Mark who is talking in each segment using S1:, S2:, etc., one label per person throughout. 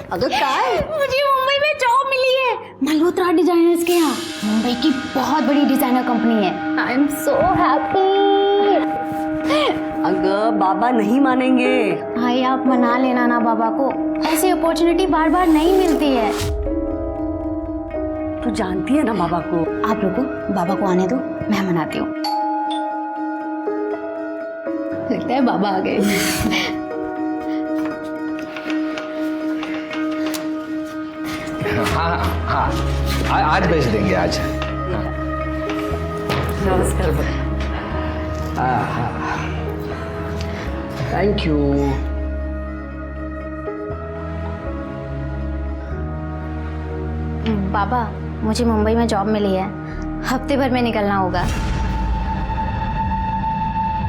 S1: अगं काय?
S2: मुझे मुंबई में जॉब मिली है मल्होत्रा डिजाइनर्स के यहाँ। मुंबई की बहुत बड़ी डिजाइनर कंपनी है। I am so happy.
S1: अगं बाबा नहीं मानेंगे।
S2: भाई आप मना लेना ना बाबा को, ऐसी अपॉर्चुनिटी बार बार नहीं मिलती है।
S1: तू जानती है ना बाबा को।
S2: आप रुको, बाबा को आने दो, मैं मनाती हूँ। लगता है बाबा आ गए।
S3: हाँ हाँ, आज भेज देंगे आज।
S1: नमस्कार।
S3: Thank you.
S2: बाबा मुझे मुंबई में जॉब मिली है, हफ्ते भर में निकलना होगा।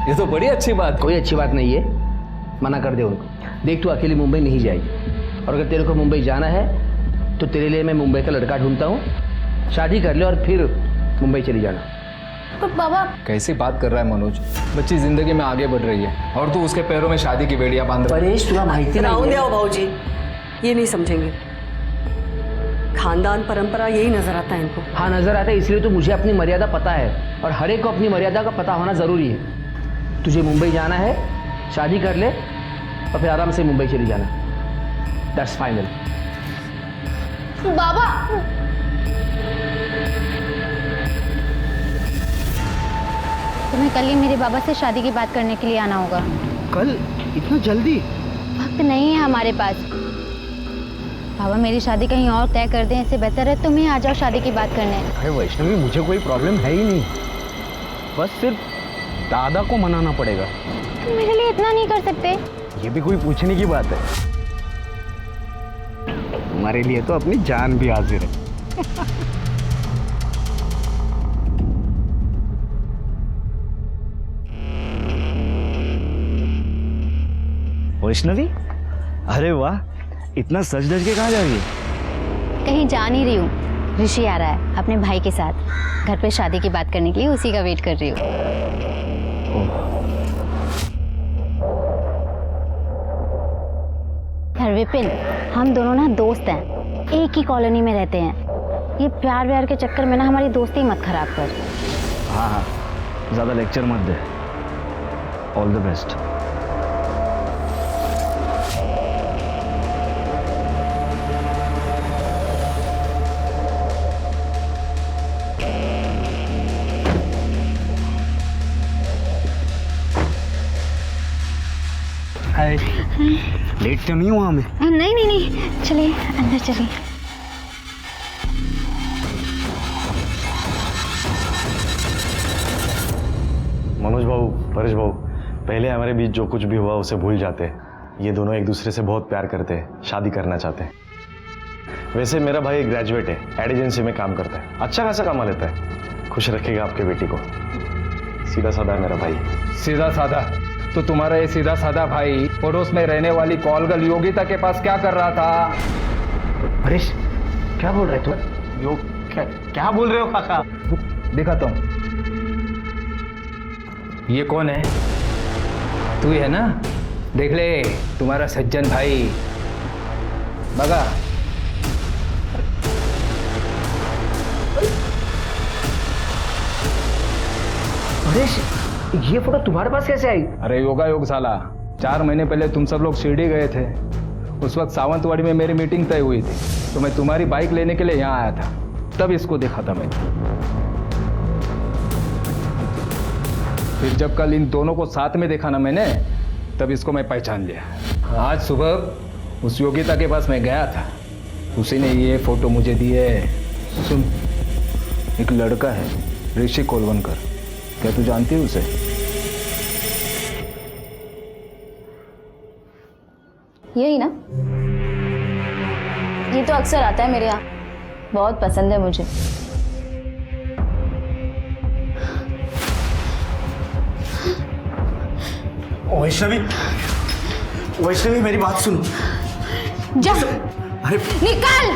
S3: ये तो बड़ी अच्छी बात। कोई अच्छी बात नहीं है, मना कर दे उनको। देख तू अकेली मुंबई नहीं जाएगी, और अगर तेरे को मुंबई जाना है तो तेरे लिए मैं मुंबई का लड़का ढूंढता हूँ, शादी कर ले और फिर मुंबई चली जाना।
S2: पर बाबा
S4: कैसी बात कर रहा है मनोज, बच्ची जिंदगी में आगे बढ़ रही है और तू उसके पैरों में शादी की बेड़ियां बांध रहा है।
S1: परेश तुला माहिती नहीं है। भाऊजी ये नहीं समझेंगे, खानदान परंपरा यही नजर आता है इनको।
S3: हाँ नजर आता है, इसलिए तो मुझे अपनी मर्यादा पता है, और हर एक को अपनी मर्यादा का पता होना जरूरी है। तुझे मुंबई जाना है, शादी कर ले और फिर आराम से मुंबई चली जाना। That's final.
S2: बाबा तुम्हें कल ही मेरे बाबा से शादी की बात करने के लिए आना होगा।
S3: कल? इतना जल्दी?
S2: वक्त नहीं है हमारे पास। बाबा मेरी शादी कहीं और तय कर दें, इससे बेहतर है तुम ही आ जाओ शादी की बात करने।
S5: अरे वैष्णवी मुझे कोई प्रॉब्लम है ही नहीं, बस सिर्फ दादा को मनाना पड़ेगा।
S2: तुम मेरे लिए इतना नहीं कर सकते?
S5: ये भी कोई पूछने की बात है? तुम्हारे लिए तो अपनी जान भी हाजिर है। वैष्णवी, अरे वाह, इतना सज धज के कहाँ जा रही है?
S2: कहीं जा नहीं रही हूँ, ऋषि आ रहा है अपने भाई के साथ घर पे शादी की बात करने के लिए, उसी का वेट कर रही हूँ। यार विपिन, हम दोनों ना दोस्त हैं, एक ही कॉलोनी में रहते हैं। ये प्यार व्यार के चक्कर में ना हमारी दोस्ती मत खराब कर।
S5: हाँ हाँ, ज़्यादा लेक्चर मत दे। All the best. Hi, late तो नहीं हुआ मैं?
S2: नहीं नहीं नहीं, चलिए अंदर चलिए।
S5: मनोज बाबू, परेश बाबू, पहले हमारे बीच जो कुछ भी हुआ उसे भूल जाते हैं। ये दोनों एक दूसरे से बहुत प्यार करते हैं, शादी करना चाहते हैं। वैसे मेरा भाई ग्रेजुएट है, एड एजेंसी में काम करता है, अच्छा खासा कमा लेता है। खुश रखेगा आपके बेटी को। सीधा साधा है मेरा भाई।
S4: सीधा साधा? तो तुम्हारा ये सीधा साधा भाई पड़ोस में रहने वाली कॉलगर्ल योगिता के पास क्या कर रहा था?
S3: परेश क्या बोल रहे तू?
S5: यो क्या बोल रहे हो काका?
S4: दिखाता हूँ। ये कौन है? तू ही है ना? देख ले, तुम्हारा सज्जन भाई। बगा
S3: परेश, ये फोटो तुम्हारे पास कैसे आई?
S4: अरे योगा योग साला, 4 महीने पहले तुम सब लोग शिरडी गए थे। उस वक्त सावंतवाड़ी में मेरी मीटिंग तय हुई थी, तो मैं तुम्हारी बाइक लेने के लिए यहाँ आया था, तब इसको देखा था मैंने। फिर जब कल इन दोनों को साथ में देखा ना मैंने, तब इसको मैं पहचान लिया। आज सुबह उस योगिता के पास मैं गया था, उसी ने ये फोटो मुझे दी है। सुन, एक लड़का है ऋषि कोलवनकर, क्या तू जानती है उसे?
S2: यही ना, ये तो अक्सर आता है मेरे यहाँ, बहुत पसंद है मुझे।
S5: वैष्णवी, वैष्णवी मेरी बात सुनो।
S2: जा,
S5: अरे
S2: निकाल।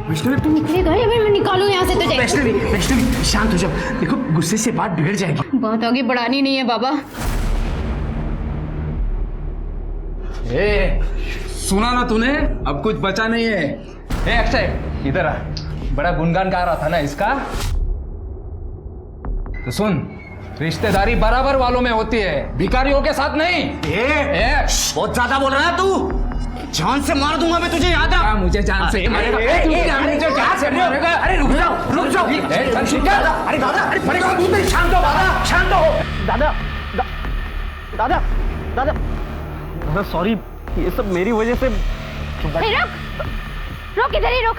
S5: वैष्णवी,
S2: तू निकलेगा या फिर मैं निकालूं यहाँ से तुझे?
S5: वैष्णवी, वैष्णवी शांत हो जाओ। देखो गुस्से से बात बिगड़ जाएगी।
S2: बात आगे बढ़ानी नहीं है बाबा।
S4: सुना ना तूने, अब कुछ बचा नहीं है। ए अक्षय इधर आ, बड़ा गुनगान गा रहा था ना इसका। तो सुन, रिश्तेदारी बराबर वालों में होती है, भिखारियों के साथ नहीं।
S6: बहुत ज्यादा बोल रहा है तू। जान से मार दूंगा मैं तुझे, याद रख।
S4: मुझे जान से मारेगा।
S6: अरे रुक जाओ। अरे दादा, शांत हो। दादा सॉरी, ये सब मेरी वजह से।
S2: रुक इधर ही रुक।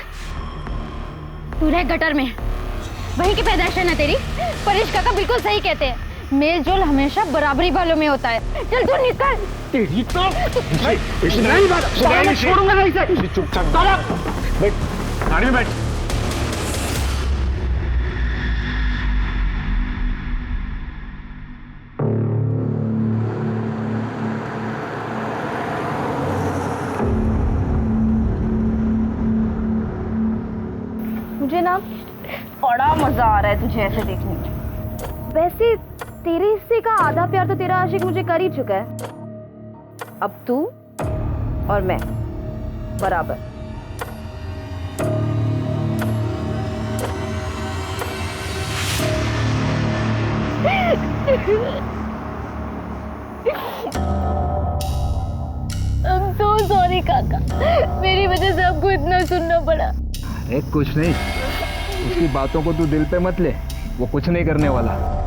S2: तू रह गटर में, वही की पैदाइश है ना तेरी। परेश काका बिल्कुल सही कहते हैं, मेल जोल हमेशा बराबरी वालों में होता है। चल तू निकल।
S6: तेरी तो नहीं बात छोड़ूंगा नहीं इसे। चुपचाप दादा बैठ, गाड़ी में बैठ।
S2: मुझे ना बड़ा मजा आ रहा है तुझे ऐसे देखने में। वैसे तेरे हिस्से का आधा प्यार तो तेरा आशिक मुझे कर ही चुका है। अब तू और मैं बराबर। I'm so sorry काका, मेरी वजह से आपको इतना सुनना पड़ा।
S4: अरे कुछ नहीं, उसकी बातों को तू दिल पे मत ले, वो कुछ नहीं करने वाला।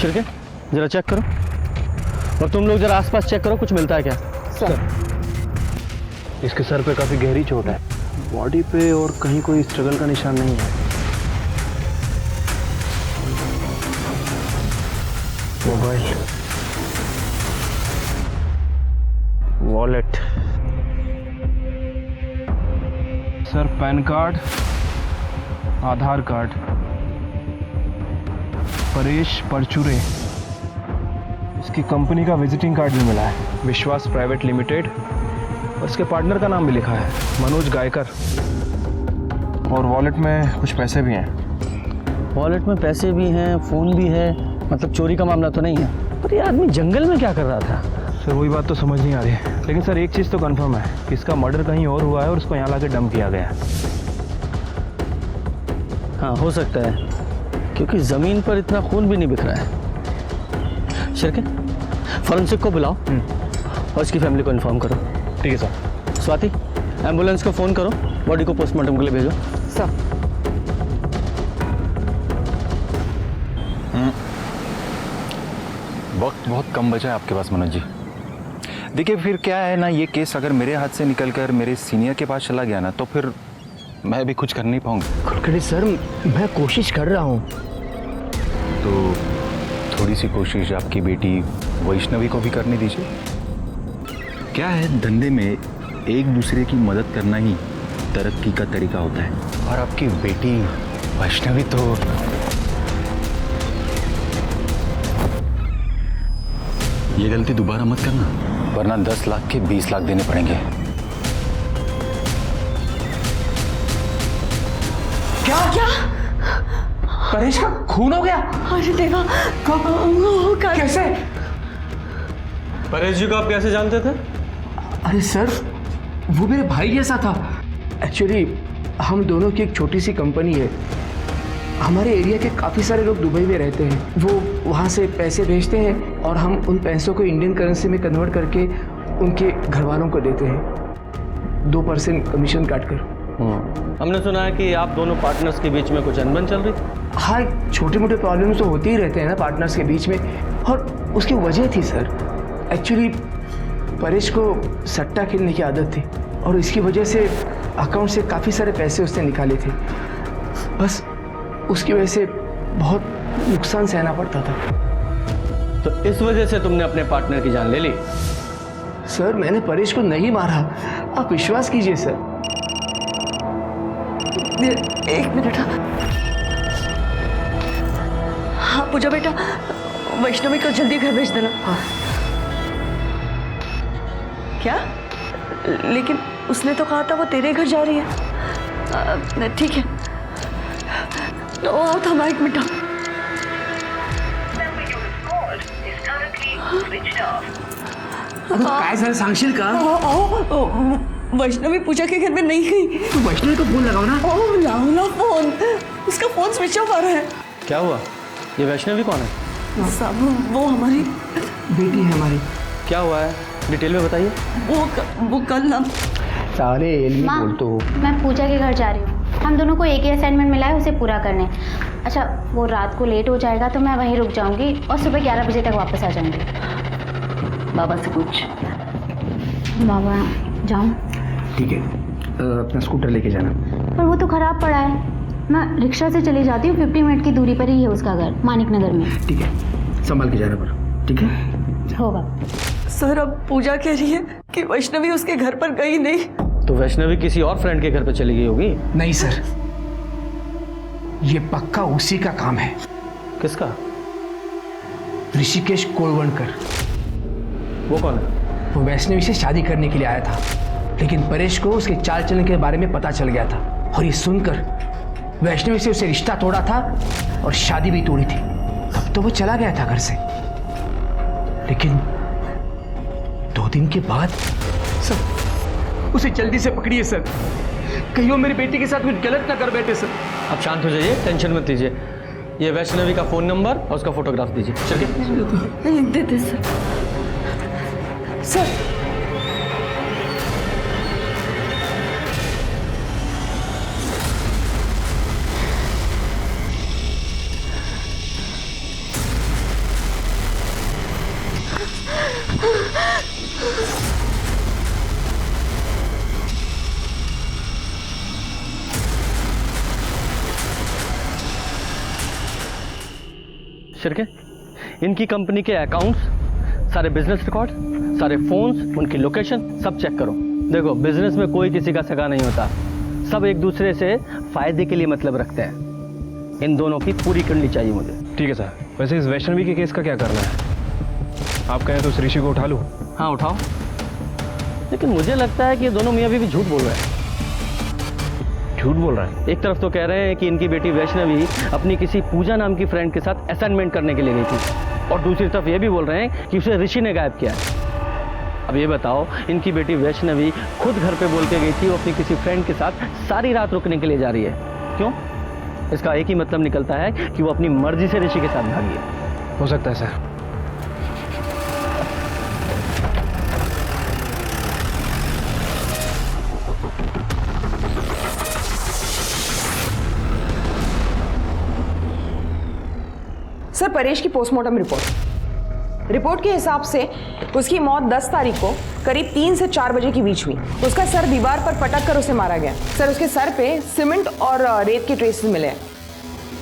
S6: शिरके जरा चेक करो, और तुम लोग जरा आसपास चेक करो, कुछ मिलता है क्या?
S2: सर
S6: इसके सर पे काफी गहरी चोट है, बॉडी पे और कहीं कोई स्ट्रगल का निशान नहीं है। Mobile, wallet,
S4: sir PAN card, Aadhaar card, Paresh Parchure, इसकी कंपनी का विजिटिंग कार्ड भी मिला है, विश्वास प्राइवेट लिमिटेड, और इसके पार्टनर का नाम भी लिखा है, मनोज गायकर। और वॉलेट में कुछ पैसे भी हैं।
S6: वॉलेट में पैसे भी हैं, फोन भी है, मतलब चोरी का मामला तो नहीं है। पर ये आदमी जंगल में क्या कर रहा था?
S4: सर वही बात तो समझ नहीं आ रही है, लेकिन सर एक चीज़ तो कंफर्म है कि इसका मर्डर कहीं और हुआ है और उसको यहाँ लाके डंप किया गया है।
S6: हाँ हो सकता है, क्योंकि जमीन पर इतना खून भी नहीं बिखरा है। शिरके फॉरेंसिक को बुलाओ और इसकी फैमिली को इन्फॉर्म करो।
S4: ठीक है सर।
S6: स्वाति एम्बुलेंस को फ़ोन करो, बॉडी को पोस्टमार्टम के लिए भेजो।
S1: सर
S7: वक्त बहुत कम बचा है आपके पास मनोज जी। देखिए फिर क्या है ना, ये केस अगर मेरे हाथ से निकलकर मेरे सीनियर के पास चला गया ना, तो फिर मैं भी कुछ कर नहीं पाऊंगा।
S6: कुलकर्णी सर, मैं कोशिश कर रहा हूँ।
S7: तो थोड़ी सी कोशिश आपकी बेटी वैष्णवी को भी करने दीजिए। क्या है, धंधे में एक दूसरे की मदद करना ही तरक्की का तरीका होता है। और आपकी बेटी वैष्णवी तो ये गलती दोबारा मत करना, वरना 10 लाख के 20 लाख देने पड़ेंगे।
S1: क्या
S4: परेश का खून हो गया?
S1: अरे देवा,
S4: कैसे?
S5: परेश जी को आप कैसे जानते थे?
S3: अरे सर, वो मेरे भाई जैसा था। एक्चुअली हम दोनों की एक छोटी सी कंपनी है। हमारे एरिया के काफ़ी सारे लोग दुबई में रहते हैं। वो वहाँ से पैसे भेजते हैं और हम उन पैसों को इंडियन करेंसी में कन्वर्ट करके उनके घर वालों को देते हैं 2% कमीशन काट कर।
S6: हमने सुना है कि आप दोनों पार्टनर्स के बीच में कुछ अनबन चल रही।
S3: हाँ, छोटे मोटे प्रॉब्लम्स तो होते ही रहते हैं ना पार्टनर्स के बीच में, और उसकी वजह थी सर। एक्चुअली परेश को सट्टा खेलने की आदत थी और इसकी वजह से अकाउंट से काफ़ी सारे पैसे उसने निकाले थे। बस उसकी वजह से बहुत नुकसान सहना पड़ता था।
S6: तो इस वजह से तुमने अपने पार्टनर की जान ले ली?
S3: सर मैंने परेश को नहीं मारा, आप विश्वास कीजिए सर।
S1: एक मिनट। हाँ पूजा बेटा, वैष्णवी को जल्दी घर भेज देना। हाँ। क्या? लेकिन उसने तो कहा था वो तेरे घर जा रही है। ठीक है, तो आओ थमा एक मिनट।
S3: काय झालं सांगशील का?
S1: आओ, वैष्णवी पूजा के घर में नहीं गई।
S3: तू वैष्णवी को फोन लगाओ ना।
S1: ओ लाओ ना फोन, उसका फोन स्विच ऑफ आ रहा है।
S6: क्या हुआ? ये वैष्णवी कौन है?
S1: साहब वो हमारी
S3: बेटी है हमारी।
S6: क्या हुआ है, डिटेल में बताइए।
S1: वो कल ना
S3: साले एलियन
S8: माँ,
S3: बोल तो।
S8: मैं पूजा के घर जा रही हूँ। हम दोनों को एक ही असाइनमेंट मिला है, उसे पूरा करने। अच्छा, वो रात को लेट हो जाएगा तो मैं वहीं रुक जाऊंगी और सुबह 11 बजे तक वापस आ जाऊंगी।
S1: बाबा से पूछ।
S8: बाबा जाऊँ?
S3: ठीक है, अपना स्कूटर लेके जाना।
S8: पर वो तो ख़राब पड़ा है। मैं रिक्शा से चली जाती हूँ, 50 मिनट की दूरी पर ही है उसका घर, मानिक नगर में।
S3: ठीक है, संभाल के जाना पर। ठीक है।
S8: होगा।
S1: सर अब पूजा कह रही है कि वैष्णवी उसके घर पर गई नहीं।
S6: तो वैष्णवी किसी और फ्रेंड के घर पे चली गई होगी।
S3: नहीं सर, ये पक्का उसी का काम है।
S6: किसका?
S3: ऋषिकेश कोलवणकर।
S6: वो कौन है?
S3: वो वैष्णवी से शादी करने के लिए आया था, लेकिन परेश को उसके चाल चलन के बारे में पता चल गया था और ये सुनकर वैष्णवी से उसे रिश्ता तोड़ा था और शादी भी तोड़ी थी। तब तो वो चला गया था घर से, लेकिन 2 दिन के बाद सर उसे जल्दी से पकड़िए सर, कहीं वो मेरी बेटी के साथ कुछ गलत ना कर बैठे सर।
S6: आप शांत हो जाइए, टेंशन मत लीजिए। ये वैष्णवी का फ़ोन नंबर और उसका फोटोग्राफ दीजिए। चलिए।
S1: देते सर। सर
S6: शिरके, इनकी कंपनी के अकाउंट्स, सारे बिजनेस रिकॉर्ड, सारे फोन्स, उनकी लोकेशन सब चेक करो। देखो, बिजनेस में कोई किसी का सगा नहीं होता, सब एक दूसरे से फायदे के लिए मतलब रखते हैं। इन दोनों की पूरी कुंडली चाहिए मुझे।
S9: ठीक है सर। वैसे इस वैष्णवी के केस का क्या करना है? आप कहें तो उस ऋषि को उठा लूँ?
S6: हाँ उठाओ, लेकिन मुझे लगता है कि ये दोनों मियाँ बीवी झूठ बोल रहे हैं।
S9: झूठ बोल रहा है?
S6: एक तरफ तो कह रहे हैं कि इनकी बेटी वैष्णवी अपनी किसी पूजा नाम की फ्रेंड के साथ असाइनमेंट करने के लिए गई थी, और दूसरी तरफ ये भी बोल रहे हैं कि उसे ऋषि ने गायब किया है। अब ये बताओ, इनकी बेटी वैष्णवी खुद घर पे बोल के गई थी वो अपनी किसी फ्रेंड के साथ सारी रात रुकने के लिए जा रही है। क्यों? इसका एक ही मतलब निकलता है कि वो अपनी मर्जी से ऋषि के साथ भागी है।
S9: हो सकता है सर।
S10: सर, परेश की पोस्टमार्टम रिपोर्ट के हिसाब से उसकी मौत 10 तारीख को करीब 3 से 4 बजे के बीच हुई। उसका सर दीवार पर पटक कर उसे मारा गया। सर, उसके सर पे सीमेंट और रेत के ट्रेसेस मिले हैं।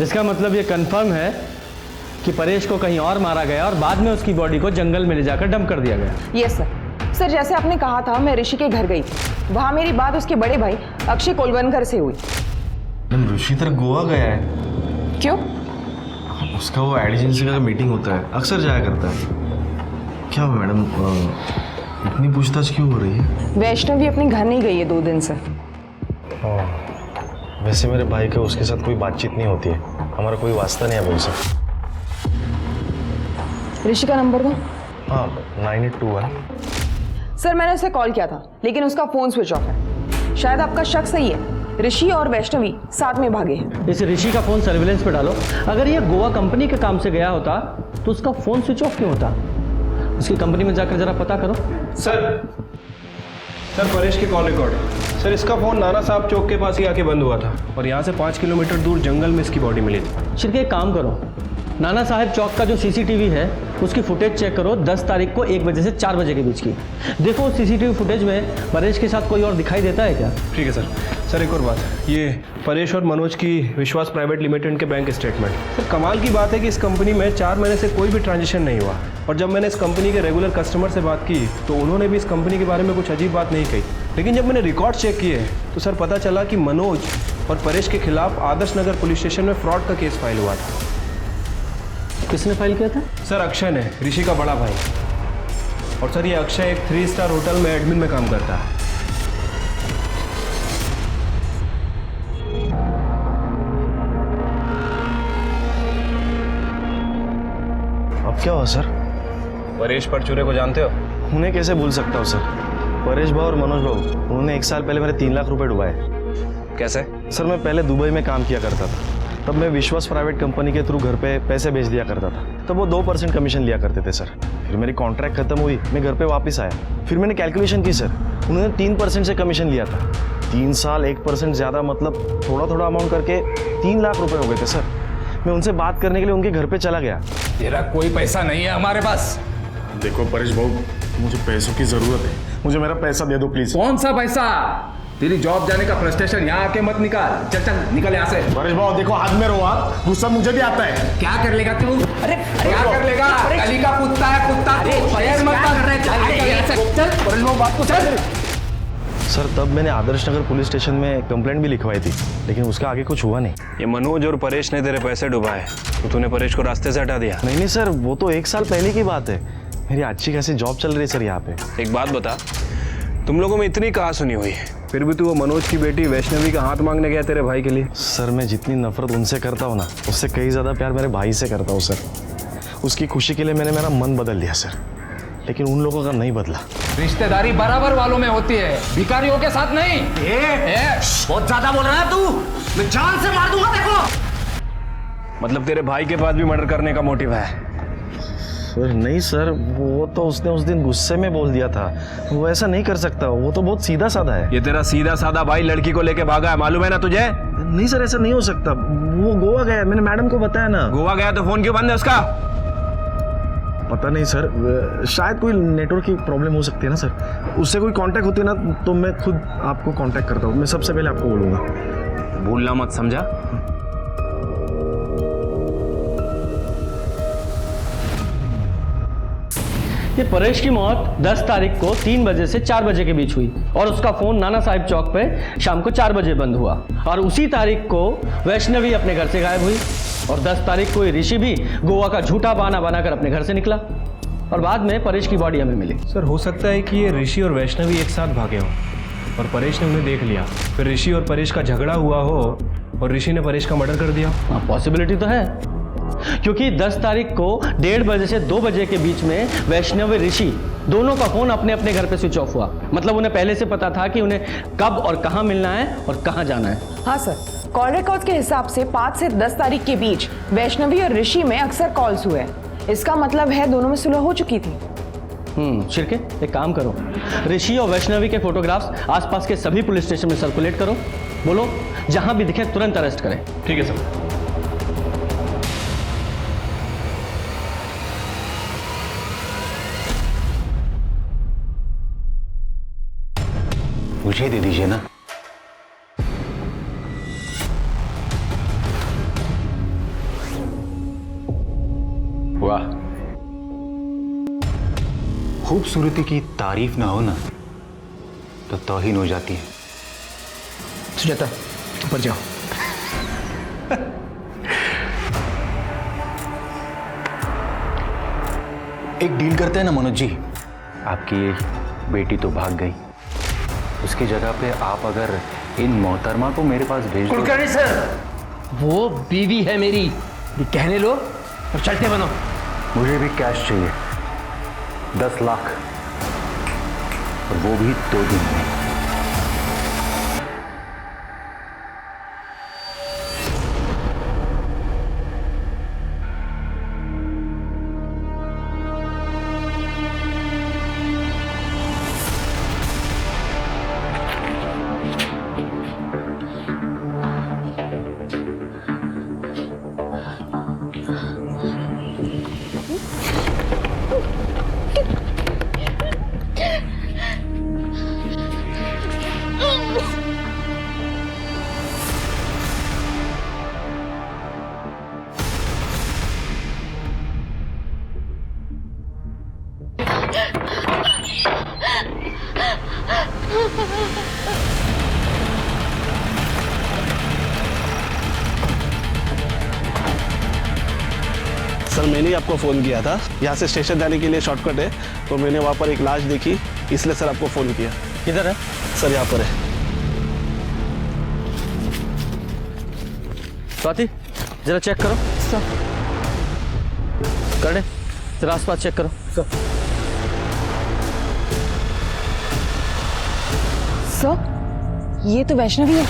S6: इसका मतलब ये कंफर्म है कि परेश को कहीं और मारा गया और बाद में उसकी बॉडी को जंगल में ले जाकर डंप कर दिया गया।
S10: Yes sir. सर, जैसे आपने कहा था, मैं ऋषि के घर गई थी। वहाँ मेरी बात उसके बड़े भाई अक्षय कोलवनकर से हुई।
S5: ऋषि तक गोवा गया है?
S10: क्यों?
S5: उसका वो एड एजेंसी का मीटिंग होता है, अक्सर जाया करता है। क्या हुआ मैडम, इतनी पूछताछ क्यों हो रही है?
S10: वैष्णवी अपने घर नहीं गई है 2 दिन से।
S5: वैसे मेरे भाई का उसके साथ कोई बातचीत नहीं होती है, हमारा कोई वास्ता नहीं है भाई से।
S10: ऋषि का नंबर दो।
S5: हाँ, 9821।
S10: सर, मैंने उसे कॉल किया था, लेकिन उसका फोन स्विच ऑफ है। शायद आपका शक सही है, ऋषि और वैष्णवी साथ में भागे हैं।
S6: इस ऋषि का फोन सर्विलेंस पे डालो। अगर ये गोवा कंपनी के काम से गया होता तो उसका फोन स्विच ऑफ क्यों होता? उसकी कंपनी में जाकर जरा पता करो।
S9: सर, परेश के कॉल रिकॉर्ड। सर, इसका फोन नाना साहब चौक के पास ही आके बंद हुआ था और यहाँ से 5 किलोमीटर दूर जंगल में इसकी बॉडी मिली थी।
S6: शिरके, एक काम करो, नाना साहब चौक का जो सीसीटीवी है उसकी फुटेज चेक करो 10 तारीख को 1 बजे से 4 बजे के बीच की। देखो सीसीटीवी फुटेज में परेश के साथ कोई और दिखाई देता है क्या?
S9: ठीक है सर एक और बात, ये परेश और मनोज की विश्वास प्राइवेट लिमिटेड के बैंक स्टेटमेंट। सर कमाल की बात है कि इस कंपनी में 4 महीने से कोई भी ट्रांजेक्शन नहीं हुआ, और जब मैंने इस कंपनी के रेगुलर कस्टमर से बात की तो उन्होंने भी इस कंपनी के बारे में कुछ अजीब बात नहीं कही। लेकिन जब मैंने रिकॉर्ड चेक किए तो सर पता चला कि मनोज और परेश के खिलाफ आदर्श नगर पुलिस स्टेशन में फ्रॉड का केस फाइल हुआ था।
S6: किसने फाइल किया था?
S9: सर अक्षय ने, ऋषि का बड़ा भाई। और सर ये अक्षय एक 3 स्टार होटल में एडमिन में काम करता है।
S5: अब क्या हुआ सर?
S9: परेश परचूरे को जानते हो?
S5: उन्हें कैसे भूल सकता हूँ सर? परेश भाऊ और मनोज भाऊ, उन्होंने 1 साल पहले मेरे 3 लाख रुपए डुबाए।
S9: कैसे?
S5: सर मैं पहले दुबई में काम किया करता था, तब मैं विश्वास प्राइवेट कंपनी के थ्रू घर पे पैसे भेज दिया करता था। तब वो 2% कमीशन लिया करते थे सर। फिर मेरी कॉन्ट्रैक्ट खत्म हुई, मैं घर पे वापस आया। फिर मैंने कैलकुलेशन की सर, उन्होंने 3% से कमीशन लिया था। 3 साल 1% ज़्यादा, मतलब थोड़ा थोड़ा अमाउंट करके 3 लाख रुपए हो गए थे सर। मैं उनसे बात करने के लिए उनके घर पे चला गया।
S7: तेरा कोई पैसा नहीं है हमारे पास।
S5: देखो परेश भाऊ, मुझे पैसों की जरूरत है, मुझे मेरा पैसा दे दो प्लीज।
S7: कौन सा पैसा? तेरी जॉब जाने का फ्रस्ट्रेशन यहाँ आके मत निकाल। चल चल निकल यहाँ से।
S5: परेश भाऊ देखो, हाथ में रहो आप, गुस्सा मुझे भी आता है।
S7: क्या कर लेगा तू? अरे क्या कर लेगा? गली का कुत्ता है, कुत्ता। पैर मत कर रहे। चल निकल यहाँ से। चल परेश भाऊ, बात को चल।
S5: सर तब मैंने आदर्श नगर पुलिस स्टेशन में कंप्लेंट भी लिखवाई थी, लेकिन उसका आगे कुछ हुआ नहीं।
S9: ये मनोज और परेश ने तेरे पैसे डुबाए तो तूने परेश को रास्ते से हटा दिया?
S5: नहीं सर, वो तो 1 साल पहले की बात है। मेरी अच्छी खासी जॉब चल रही है सर यहाँ पे।
S9: एक बात बता, तुम लोगों में इतनी कहा सुनी हुई फिर भी तू वो मनोज की बेटी वैष्णवी का हाथ मांगने गया तेरे भाई के लिए?
S5: सर मैं जितनी नफरत उनसे करता हूँ ना, उससे कई ज़्यादा प्यार मेरे भाई से करता हूँ सर। उसकी खुशी के लिए मैंने मेरा मन बदल दिया सर, लेकिन उन लोगों का नहीं बदला।
S7: रिश्तेदारी बराबर वालों में होती है, भिखारियों के साथ नहीं।
S3: बहुत ज्यादा बोल रहा है तू, मैं जान से मार दूंगा। देखो
S9: मतलब तेरे भाई के बाद भी मर्डर करने का मोटिव है?
S5: सर नहीं सर, वो तो उसने उस दिन गुस्से में बोल दिया था, वो ऐसा नहीं कर सकता, वो तो बहुत सीधा साधा है।
S9: ये तेरा सीधा साधा भाई लड़की को लेके भागा है, मालूम है ना तुझे?
S5: नहीं सर, ऐसा नहीं हो सकता, वो गोवा गया, मैंने मैडम को बताया ना।
S9: गोवा गया तो फोन क्यों बंद है उसका?
S5: पता नहीं सर, शायद कोई नेटवर्क की प्रॉब्लम हो सकती है ना सर। उससे कोई कांटेक्ट होती है ना तो मैं खुद आपको कांटेक्ट करता हूँ, मैं सबसे पहले आपको बोलूँगा।
S9: भूलना मत, समझा?
S6: ये परेश की मौत 10 तारीख को 3 बजे से 4 बजे के बीच हुई और उसका फोन नाना साहिब चौक पे शाम को 4 बजे बंद हुआ। और उसी तारीख को वैष्णवी अपने घर से गायब हुई और 10 तारीख को ऋषि भी गोवा का झूठा बहाना बनाकर अपने घर से निकला और बाद में परेश की बॉडी हमें मिली।
S9: सर हो सकता है कि ये ऋषि और वैष्णवी एक साथ भागे हो और परेश ने उन्हें देख लिया, फिर ऋषि और परेश का झगड़ा हुआ हो और ऋषि ने परेश का मर्डर कर दिया।
S6: हाँ, पॉसिबिलिटी तो है, क्योंकि 10 तारीख को 1:30 बजे से 2 बजे के बीच में वैष्णवी ऋषि दोनों का फोन अपने अपने घर पे स्विच ऑफ हुआ। मतलब उन्हें पहले से पता था कि उन्हें कब और कहां मिलना है और कहां जाना है।
S10: हाँ सर, कॉल रिकॉर्ड्स के हिसाब से 5 से 10 तारीख के बीच वैष्णवी और ऋषि में अक्सर कॉल्स हुए। इसका मतलब है दोनों में सुलह हो चुकी थी।
S6: शिरके एक काम करो, ऋषि और वैष्णवी के फोटोग्राफ्स आसपास के सभी पुलिस स्टेशन में सर्कुलेट करो। बोलो जहां भी दिखे तुरंत अरेस्ट करें।
S9: ठीक है सर।
S7: मुझे दे दीजिए ना। वाह, खूबसूरती की तारीफ ना हो ना तो तौहीन हो जाती है।
S3: सुजाता ऊपर जाओ।
S7: एक डील करते हैं ना मनोज जी, आपकी बेटी तो भाग गई, उसकी जगह पे आप अगर इन मोहतरमा को मेरे पास भेज दो।
S3: कुलकर्णी सर, वो बीवी है मेरी, ये कहने लो और चलते बनो।
S7: मुझे भी कैश चाहिए, 10 लाख, और वो भी 2 दिन में।
S11: सर मैंने ही आपको फ़ोन किया था, यहाँ से स्टेशन जाने के लिए शॉर्टकट है, तो मैंने वहाँ पर एक लाश देखी, इसलिए सर आपको फ़ोन किया।
S6: किधर है?
S11: सर यहाँ पर है।
S6: स्वाति जरा चेक करो। कर दे, जरा आसपास चेक करो।
S10: सर ये तो वैष्णवी है।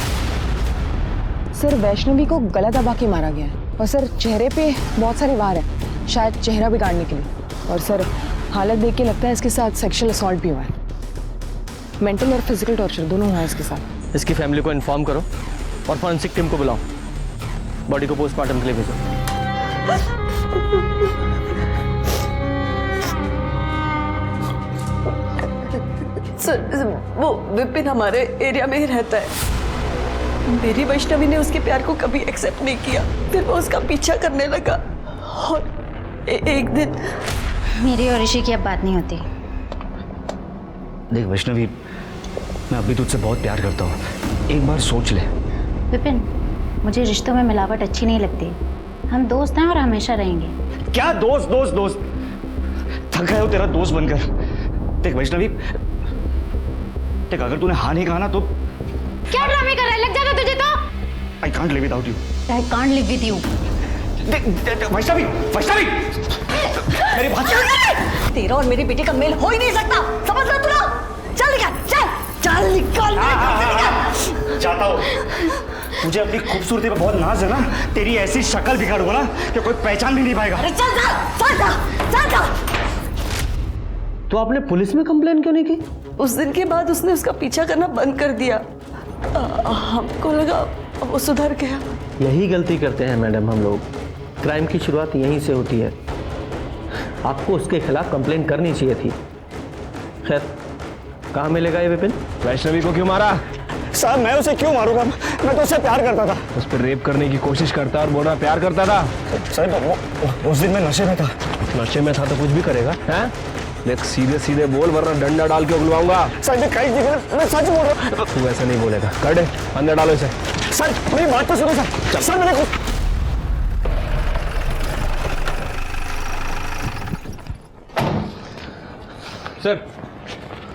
S10: सर वैष्णवी को गला दबा के मारा गया है और सर चेहरे पे बहुत सारे वार हैं, शायद चेहरा बिगाड़ने के लिए। और सर हालत देख के लगता है इसके साथ सेक्सुअल असॉल्ट भी हुआ है, मेंटल और फिजिकल टॉर्चर दोनों हुआ है इसके साथ।
S6: इसकी फैमिली को इन्फॉर्म करो और फॉरेंसिक टीम को बुलाओ, बॉडी को पोस्टमार्टम के लिए भेजो।
S1: सर वो विपिन हमारे एरिया में ही रहता है। मेरी वैष्णवी ने उसके प्यार को कभी एक्सेप्ट नहीं किया, फिर वो उसका पीछा करने लगा और एक दिन।
S8: मेरी और ऋषि की अब बात नहीं होती।
S12: देख वैष्णवी, मैं अभी तुझसे बहुत प्यार करता हूँ, एक बार सोच ले।
S8: विपिन, मुझे रिश्तों में मिलावट अच्छी नहीं लगती। हम दोस्त हैं और हमेशा रहेंगे।
S12: क्या दोस्त दोस्त दोस्त, थक गए हो तेरा दोस्त बनकर। देख वैष्णवी, देख अगर तूने हाँ नहीं कहा ना तो।
S8: क्या ड्रामे कर रहा है? लग जाएगा तुझे तो।
S12: I can't live without you.
S8: I can't live with you.
S12: Vaishnavi, Vaishnavi मेरी बात।
S1: तेरा और मेरी बेटी का मेल हो ही नहीं सकता, समझ लो तू ना। चल निकल, चल चल निकल।
S12: चाहता हूँ, मुझे अपनी खूबसूरती पे बहुत नाज है ना, तेरी ऐसी शक्ल बिगाड़ूंगा ना कि कोई पहचान भी नहीं पाएगा।
S1: अरे चल जा, चल जा, चल जा।
S6: तो आपने पुलिस में कंप्लेन क्यों नहीं की?
S1: उस दिन के बाद उसने उसका पीछा करना बंद कर दिया। हमको लगा वो सुधर गया।
S6: यही गलती करते हैं मैडम हम लोग। क्राइम की शुरुआत यहीं से होती है। आपको उसके खिलाफ कंप्लेन करनी चाहिए थी। खैर, कहाँ मिलेगा ये विपिन?
S9: वैष्णवी को क्यों मारा?
S11: सर मैं उसे क्यों मारूंगा? मैं तो उससे प्यार करता था।
S9: उस पर रेप करने की कोशिश करता और बोला प्यार करता था।
S11: सर उस दिन मैं नशे में था।
S9: नशे में था तो कुछ भी करेगा, हैं? देख सीधे सीधे बोल, वरना डंडा डाल के उगलवाऊंगा।
S11: सर मैं सच बोल रहा हूँ।
S9: तू ऐसे नहीं बोलेगा। कर दे, अंदर डालो इसे।
S11: सर मेरी बात तो सुनो सर। सर मैंने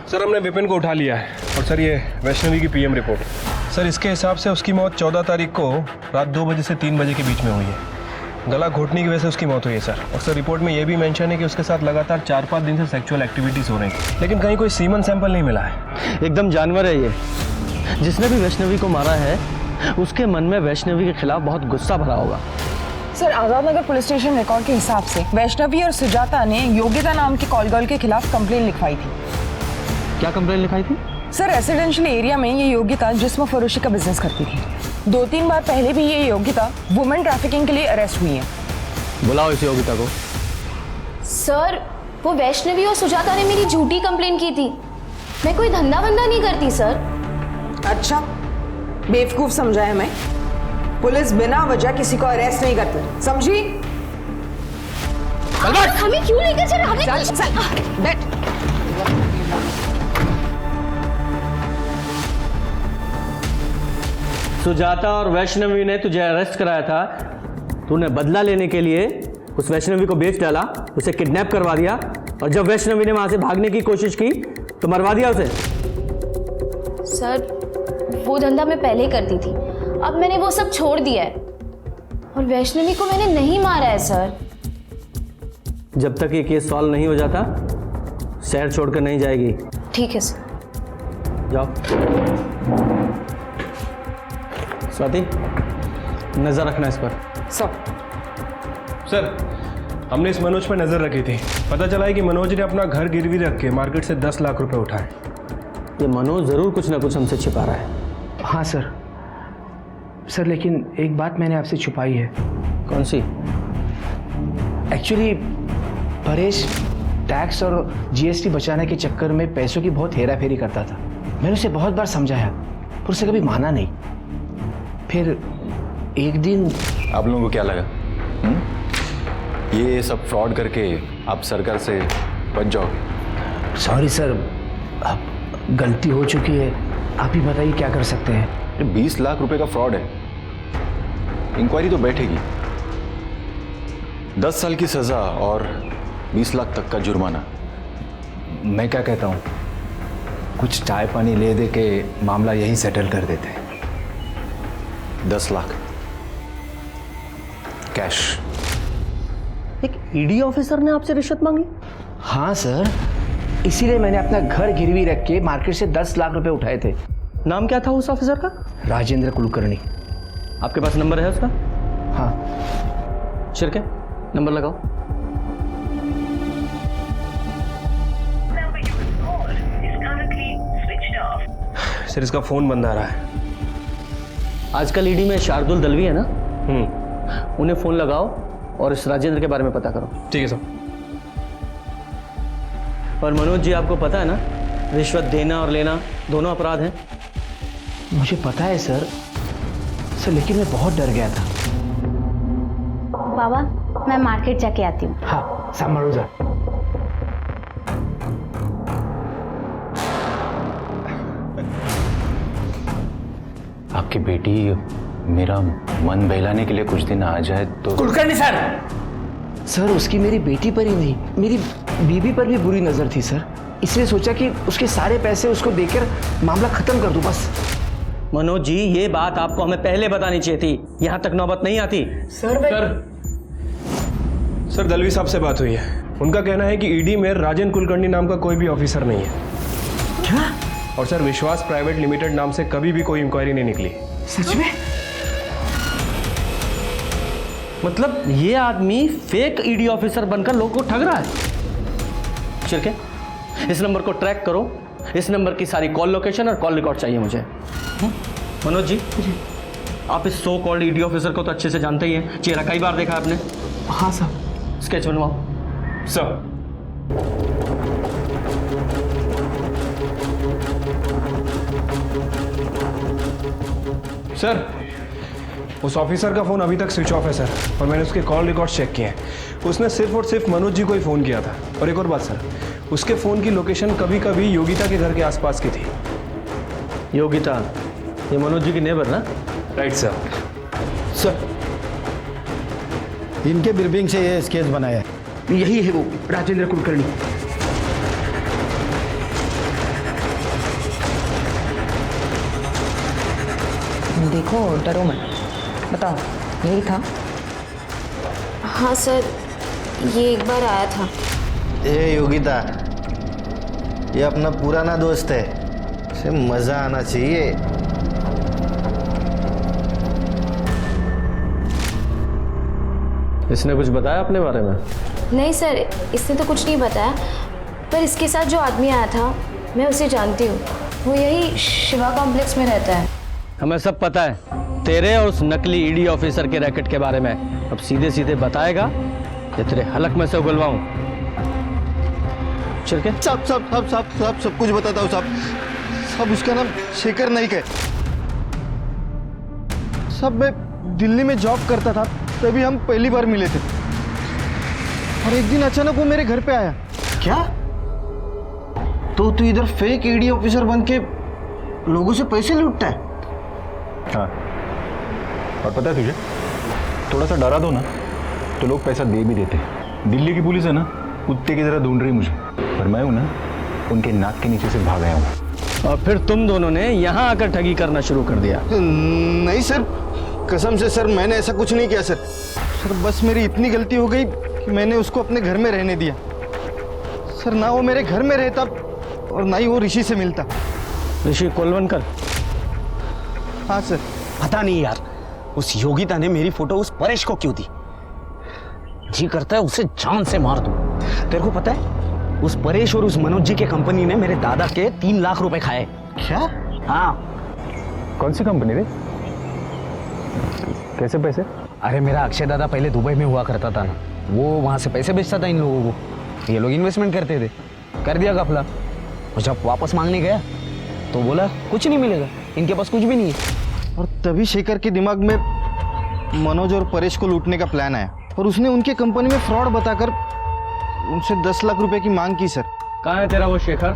S9: सर हमने विपिन को उठा लिया है और सर ये वैष्णवी की पीएम रिपोर्ट। सर इसके हिसाब से उसकी मौत 14 तारीख को रात 2 बजे से 3 बजे के बीच में हुई है। गला घोटने की वजह से उसकी मौत हुई है सर। और सर रिपोर्ट में ये भी मेंशन है कि उसके साथ लगातार 4-5 दिन से सेक्सुअल एक्टिविटीज़ हो रही थी, लेकिन कहीं कोई सीमन सैंपल नहीं मिला है।
S6: एकदम जानवर है ये। जिसने भी वैष्णवी को मारा है उसके मन में वैष्णवी के खिलाफ बहुत गुस्सा भरा होगा।
S10: Sir Azad Nagar police station record के हिसाब से वैष्णवी और सुजाता ने योगिता नाम की कॉल गर्ल के खिलाफ कंप्लेन लिखवाई थी।
S6: क्या कंप्लेन लिखाई थी?
S10: सर रेसिडेंशियल एरिया में ये योगिता जिस्म फरोशी का बिजनेस करती थी। 2-3 बार पहले भी ये योगिता वुमेन ट्रैफिकिंग के लिए अरेस्ट हुई है।
S6: बुलाओ इस योगिता को।
S2: सर वो वैष्णवी और सुजाता ने मेरी झूठी कंप्लेन की थी। मैं कोई धंधा वंदा नहीं करती सर।
S10: अच्छा, बेवकूफ समझा है मैं। पुलिस बिना वजह किसी को अरेस्ट नहीं करती, समझी?
S2: हमें क्यों लेकर चल रहे?
S10: चल चल बैठ।
S6: सुजाता और वैष्णवी ने तुझे अरेस्ट कराया था। तूने बदला लेने के लिए उस वैष्णवी को बेच डाला, उसे किडनैप करवा दिया और जब वैष्णवी ने वहां से भागने की कोशिश की तो मरवा दिया उसे।
S2: सर वो धंधा मैं पहले करती थी, अब मैंने वो सब छोड़ दिया है और वैष्णवी को मैंने नहीं मारा है सर।
S6: जब तक ये केस सॉल्व नहीं हो जाता शहर छोड़कर नहीं जाएगी।
S2: ठीक है सर।
S6: जाओ। स्वाति नजर रखना इस पर।
S9: सर हमने इस मनोज पर नजर रखी थी। पता चला है कि मनोज ने अपना घर गिरवी रख के मार्केट से 10 लाख रुपए उठाए।
S6: ये मनोज जरूर कुछ ना कुछ हमसे छिपा रहा है।
S3: हाँ सर। सर लेकिन एक बात मैंने आपसे छुपाई है।
S6: कौन सी?
S3: एक्चुअली परेश टैक्स और जीएसटी बचाने के चक्कर में पैसों की बहुत हेरा फेरी करता था। मैंने उसे बहुत बार समझाया पर उसे कभी माना नहीं। फिर एक दिन।
S7: आप लोगों को क्या लगा ये सब फ्रॉड करके आप सरकार से बच जाओगे?
S3: सॉरी सर, गलती हो चुकी है, आप ही बताइए क्या कर सकते हैं।
S7: ये 20 लाख रुपए का फ्रॉड है, इंक्वायरी तो बैठेगी। 10 साल की सजा और 20 लाख तक का जुर्माना।
S4: मैं क्या कहता हूँ, कुछ चाय पानी ले दे के मामला यहीं सेटल कर देते हैं।
S7: 10 लाख कैश।
S6: एक ईडी ऑफिसर ने आपसे रिश्वत मांगी?
S3: हाँ सर, इसीलिए मैंने अपना घर गिरवी रख के मार्केट से 10 लाख रुपए उठाए थे।
S6: नाम क्या था उस ऑफिसर का?
S3: राजेंद्र कुलकर्णी।
S6: आपके पास नंबर है उसका?
S3: हाँ।
S6: शिरके, नंबर लगाओ।
S9: सर इसका फ़ोन बंद आ रहा है।
S6: आजकल ईडी में शार्दुल दलवी है ना, उन्हें फ़ोन लगाओ और इस राजेंद्र के बारे में पता करो।
S9: ठीक है सर।
S6: और मनोज जी, आपको पता है ना, रिश्वत देना और लेना दोनों अपराध हैं।
S3: मुझे पता है सर, लेकिन मैं बहुत डर गया था।
S8: बाबा, मैं मार्केट जाके आती हूँ।
S3: हाँ, संभालो जा।
S7: आपकी बेटी मेरा मन बहलाने के लिए कुछ दिन आ जाए तो।
S3: कुलकर्णी सर, उसकी मेरी बेटी पर ही नहीं, मेरी बीवी पर भी बुरी नजर थी सर। इसलिए सोचा कि उसके सारे पैसे उसको देकर मामला खत्म कर दूं बस।
S6: मनोज जी, ये बात आपको हमें पहले बतानी चाहिए थी, यहां तक नौबत नहीं आती।
S9: सर दलवी साहब से बात हुई है। उनका कहना है कि ईडी में राजन कुलकर्णी नाम का कोई भी ऑफिसर नहीं है।
S3: क्या?
S9: और सर विश्वास प्राइवेट लिमिटेड नाम से कभी भी कोई इंक्वायरी नहीं निकली।
S3: सच में?
S6: मतलब ये आदमी फेक ईडी ऑफिसर बनकर लोगों को ठग रहा है। शिरके, इस नंबर को ट्रैक करो। इस नंबर की सारी कॉल लोकेशन और कॉल रिकॉर्ड चाहिए मुझे। मनोज जी, आप इस सो कॉल्ड ईडी ऑफिसर को तो अच्छे से जानते ही हैं, चेहरा कई बार देखा आपने।
S3: हाँ सर।
S6: स्केच बनवाओ।
S9: सर सर उस ऑफिसर का फ़ोन अभी तक स्विच ऑफ है सर, और मैंने उसके कॉल रिकॉर्ड चेक किए हैं। उसने सिर्फ और सिर्फ मनोज जी को ही फ़ोन किया था। और एक और बात सर, उसके फ़ोन की लोकेशन कभी कभी योगिता के घर के आसपास की थी।
S6: योगिता, ये मनोज जी की नेबर ना?
S9: Right sir.
S13: सर, इनके ब्रीफिंग से ये स्केच बनाया है।
S3: यही है वो राजेंद्र कुलकर्णी।
S10: देखो, डरो मत, बताओ यही था?
S8: हाँ सर, ये एक बार आया था।
S13: ए योगिता, ये अपना पुराना दोस्त है, इसे मजा आना चाहिए।
S6: इसने कुछ बताया अपने बारे में?
S8: नहीं सर, इसने तो कुछ नहीं बताया, पर इसके साथ जो आदमी आया था मैं उसे जानती हूँ। वो यही शिवा कॉम्प्लेक्स में रहता है।
S6: हमें सब पता है तेरे और उस नकली ईडी ऑफिसर के रैकेट के बारे में। अब सीधे सीधे बताएगा या तेरे हलक में से उगलवाऊं? चिरके,
S13: सब कुछ बताता हूँ साहब। सब उसका नाम शेखर नाइक है। सब मैं दिल्ली में जॉब करता था, तभी हम पहली बार मिले थे। और एक दिन अचानक वो मेरे घर पे आया। क्या? तो तू इधर फेक ईडी ऑफिसर बन के लोगों से पैसे लूटता है?
S7: हाँ, और पता है तुझे, थोड़ा सा डरा दो ना तो लोग पैसा दे भी देते। दिल्ली की पुलिस है ना, कुत्ते की तरह ढूंढ रही मुझे, पर मैं हूं ना, उनके नाक के नीचे से भाग आया हूं।
S6: और फिर तुम दोनों ने यहाँ आकर ठगी करना शुरू कर दिया?
S13: नहीं सर, कसम से सर, मैंने ऐसा कुछ नहीं किया सर। सर बस मेरी इतनी गलती हो गई कि मैंने उसको अपने घर में रहने दिया। सर ना वो मेरे घर में रहता और ना ही वो ऋषि से मिलता।
S6: ऋषि कोलवनकर?
S13: हाँ सर।
S12: पता नहीं यार, उस योगिता ने मेरी फोटो उस परेश को क्यों दी? जी करता है उसे जान से मार दूं। तेरे को पता है, उस परेश और उस मनोज जी के कंपनी ने मेरे दादा के 3 लाख रुपए खाए।
S13: क्या?
S12: हाँ।
S7: कौन सी कंपनी रे? कैसे पैसे?
S3: अरे मेरा अक्षय दादा पहले दुबई में हुआ करता था ना, वो वहाँ से पैसे बेचता था इन लोगों को। ये लोग इन्वेस्टमेंट करते थे, कर दिया घपला। और जब वापस मांगने गया तो बोला कुछ नहीं मिलेगा, इनके पास कुछ भी नहीं है।
S13: और तभी शेखर के दिमाग में मनोज और परेश को लूटने का प्लान आया और उसने उनके कंपनी में फ्रॉड बताकर उनसे 10 लाख रुपए की मांग की सर।
S6: कहाँ है तेरा वो शेखर?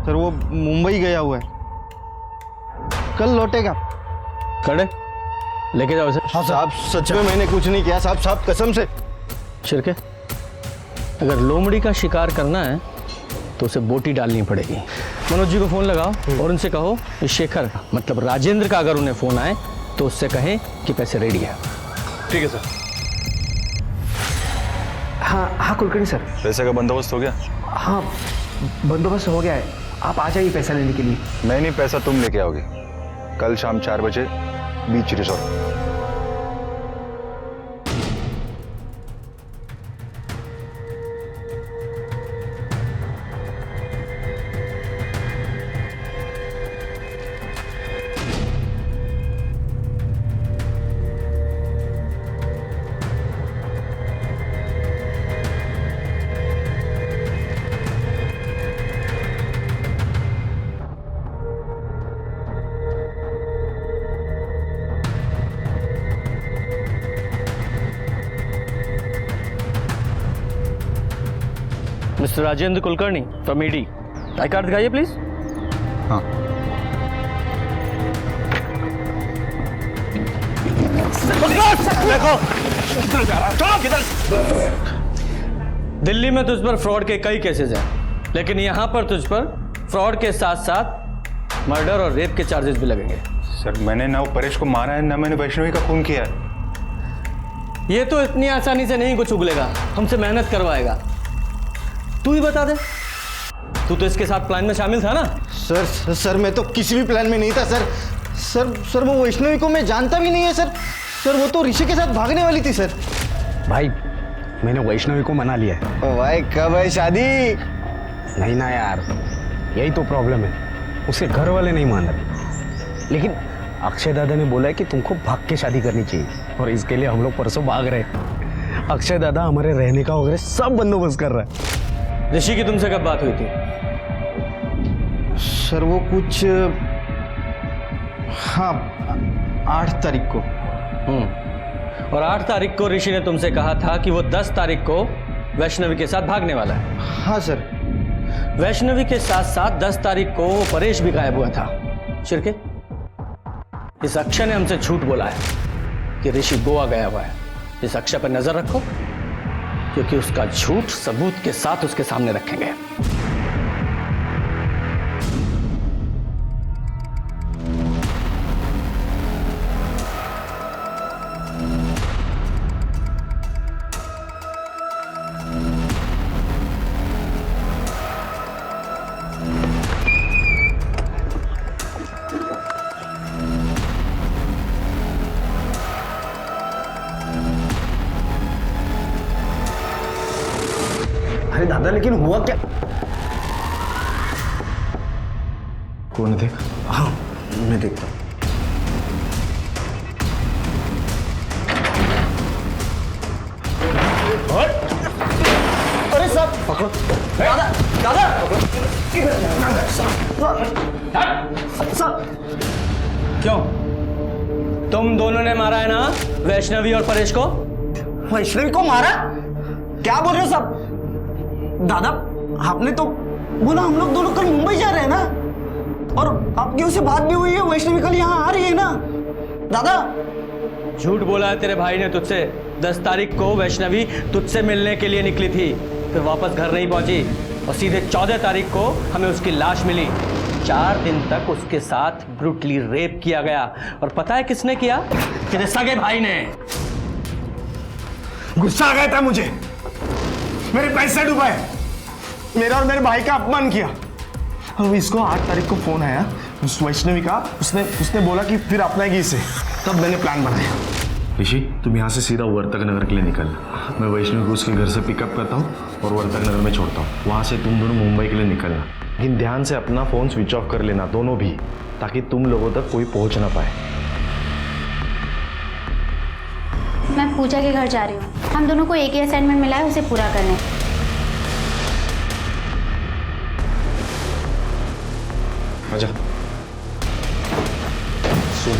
S13: सर वो मुंबई गया हुआ है, कल लौटेगा।
S6: खड़े लेके जाओ इसे।
S13: हाँ साहब, सच में मैंने कुछ नहीं किया साहब, साहब कसम से।
S6: शिरके, अगर लोमड़ी का शिकार करना है तो उसे बोटी डालनी पड़ेगी। मनोज जी को फ़ोन लगाओ और उनसे कहो इस शेखर मतलब राजेंद्र का अगर उन्हें फ़ोन आए तो उससे कहें कि पैसे रेडी है।
S9: ठीक है सर।
S3: हाँ कुलकर्णी सर।
S7: पैसे का बंदोबस्त हो गया?
S3: हाँ बंदोबस्त हो गया है, आप आ जाइए पैसा लेने के लिए।
S7: मैं नहीं, पैसा तुम लेके आओगे कल शाम 4 बजे बीच resort.
S6: Mister Rajendra Kulkarni from ED, I card दिखाइए प्लीज।
S7: हाँ।
S6: दिल्ली में तुझ पर फ्रॉड के कई केसेस हैं, लेकिन यहाँ पर तुझ पर फ्रॉड के साथ साथ मर्डर और रेप के चार्जेस भी लगेंगे।
S7: सर मैंने ना वो परेश को मारा है, ना मैंने वैष्णवी का खून किया है।
S6: ये तो इतनी आसानी से नहीं कुछ उगलेगा, हमसे मेहनत करवाएगा। तू ही बता दे, तू तो इसके साथ प्लान में शामिल था ना?
S13: सर मैं तो किसी भी प्लान में नहीं था सर। सर वो वैष्णवी को मैं जानता भी नहीं है सर। सर वो तो ऋषि के साथ भागने वाली थी सर।
S12: भाई मैंने वैष्णवी को मना लिया है।
S13: ओ भाई कब है शादी?
S12: नहीं ना यार, यही तो प्रॉब्लम है, उसके घर वाले नहीं मान रहे। लेकिन अक्षय दादा ने बोला है कि तुमको भाग के शादी करनी चाहिए, और इसके लिए हम लोग परसों भाग रहे हैं। अक्षय दादा हमारे रहने का वगैरह सब बंदोबस्त कर रहा है।
S6: ऋषि की तुमसे कब बात हुई थी?
S13: सर वो कुछ 8 तारीख को।
S6: और 8 तारीख को ऋषि ने तुमसे कहा था कि वो 10 तारीख को वैष्णवी के साथ भागने वाला है।
S13: हाँ सर।
S6: वैष्णवी के साथ साथ 10 तारीख को वो परेश भी गायब हुआ था। शिरके, इस अक्षय ने हमसे झूठ बोला है कि ऋषि गोवा गया हुआ है। इस अक्षय पर नजर रखो, क्योंकि उसका झूठ सबूत के साथ उसके सामने रखेंगे।
S12: अरे दादा लेकिन हुआ क्या?
S5: कौन है देख?
S12: हाँ मैं देखता हूँ।
S13: अरे साहब
S12: पकड़ो।
S13: दादा
S6: क्यों? तुम दोनों ने मारा है ना वैष्णवी और परेश को?
S12: वैष्णवी को मारा? क्या बोल रहे हो सब? दादा आपने तो बोला हम लोग दोनों कल मुंबई जा रहे हैं ना, और आपकी उससे बात भी हुई है, वैष्णवी कल यहाँ आ रही है ना। दादा
S6: झूठ बोला है तेरे भाई ने तुझसे। 10 तारीख को वैष्णवी तुझसे मिलने के लिए निकली थी, फिर वापस घर नहीं पहुंची, और सीधे 14 तारीख को हमें उसकी लाश मिली। 4 दिन तक उसके साथ ब्रूटली रेप किया गया, और पता है किसने किया? तेरे सगे भाई ने।
S13: गुस्सा आ गया था मुझे, मेरे पैसे डुबाए, मेरा और मेरे भाई का अपमान किया। अब इसको 8 तारीख को फोन आया उस वैष्णवी का, उसने बोला कि फिर अपनाएगी इसे, तब मैंने प्लान बनाया।
S5: ऋषि तुम यहाँ से सीधा वर्तक नगर के लिए निकलना। मैं वैष्णवी को उसके घर से पिकअप करता हूँ और वर्तक नगर में छोड़ता हूँ। वहाँ से तुम दोनों मुंबई के लिए निकलना, लेकिन ध्यान से अपना फ़ोन स्विच ऑफ कर लेना, दोनों भी, ताकि तुम लोगों तक कोई पहुँच ना पाए।
S8: मैं पूजा के घर जा रही हूँ, हम दोनों को एक ही असाइनमेंट मिला है, उसे पूरा करने।
S5: आजा। सुन,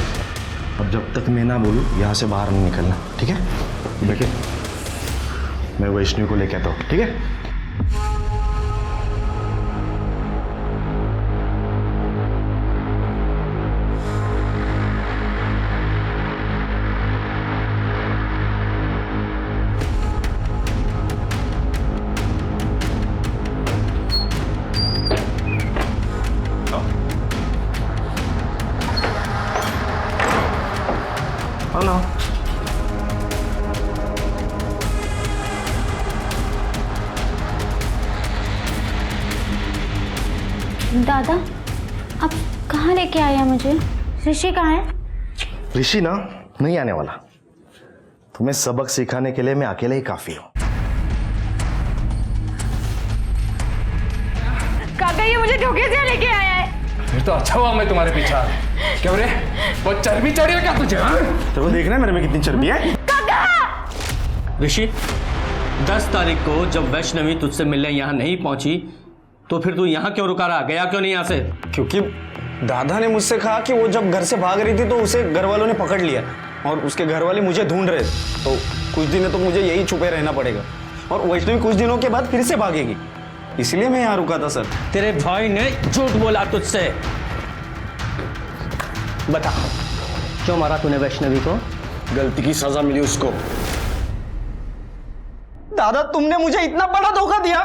S5: अब जब तक मैं ना बोलूँ यहाँ से बाहर नहीं निकलना, ठीक है? बैठे, मैं वैष्णवी को लेके आता हूँ, ठीक है?
S8: दादा अब कहाँ लेके आया मुझे? ऋषि कहाँ है?
S5: ऋषि ना नहीं आने वाला। तुम्हें सबक सिखाने के लिए मैं अकेले ही काफी हूँ।
S10: काका ये मुझे धोखे से लेके आया है।
S4: फिर तो अच्छा हुआ मैं तुम्हारे पीछे आ गया। क्यों रे, वो चर्बी चढ़ी है क्या तुझे?
S5: तेरे को देखना है मेरे में कितनी चर्बी है?
S6: ऋषि 10 तारीख को जब वैष्णवी तुझसे मिलने यहाँ नहीं पहुंची तो फिर तू यहाँ क्यों रुका रहा, गया क्यों नहीं यहाँ से?
S12: क्योंकि दादा ने मुझसे कहा कि वो जब घर से भाग रही थी तो उसे घर वालों ने पकड़ लिया और उसके घर वाले मुझे ढूंढ रहे थे। तो कुछ दिनों तो मुझे यही छुपे रहना पड़ेगा और वैष्णवी कुछ दिनों के बाद फिर से भागेगी, इसलिए मैं यहाँ रुका था सर।
S6: तेरे भाई ने झूठ बोला तुझसे। बता क्यों मारा तूने वैष्णवी को?
S5: गलती की सजा मिली उसको।
S12: दादा तुमने मुझे इतना बड़ा धोखा दिया,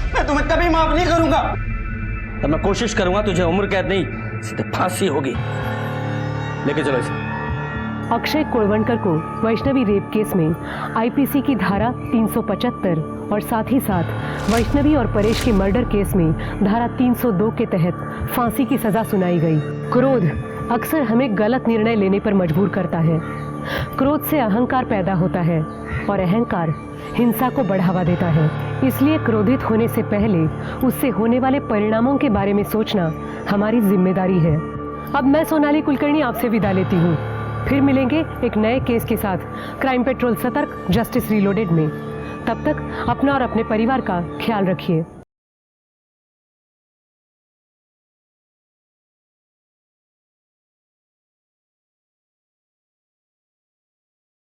S12: मैं तुम्हें कभी माफ नहीं करूंगा।
S6: तब मैं कोशिश करूंगा तुझे उम्र कैद नहीं सीधे फांसी होगी। लेके चलो इसे।
S14: अक्षय कुलवंकर को वैष्णवी रेप केस में आईपीसी की धारा 375 और साथ ही साथ वैष्णवी और परेश के मर्डर केस में धारा 302 के तहत फांसी की सजा सुनाई गई। क्रोध अक्सर हमें गलत निर्णय लेने पर मजबूर करता है। क्रोध से अहंकार पैदा होता है और अहंकार हिंसा को बढ़ावा देता है। इसलिए क्रोधित होने से पहले उससे होने वाले परिणामों के बारे में सोचना हमारी जिम्मेदारी है। अब मैं सोनाली कुलकर्णी आपसे विदा लेती हूँ। फिर मिलेंगे एक नए केस के साथ क्राइम पेट्रोल सतर्क जस्टिस रीलोडेड में। तब तक अपना और अपने परिवार का ख्याल रखिए।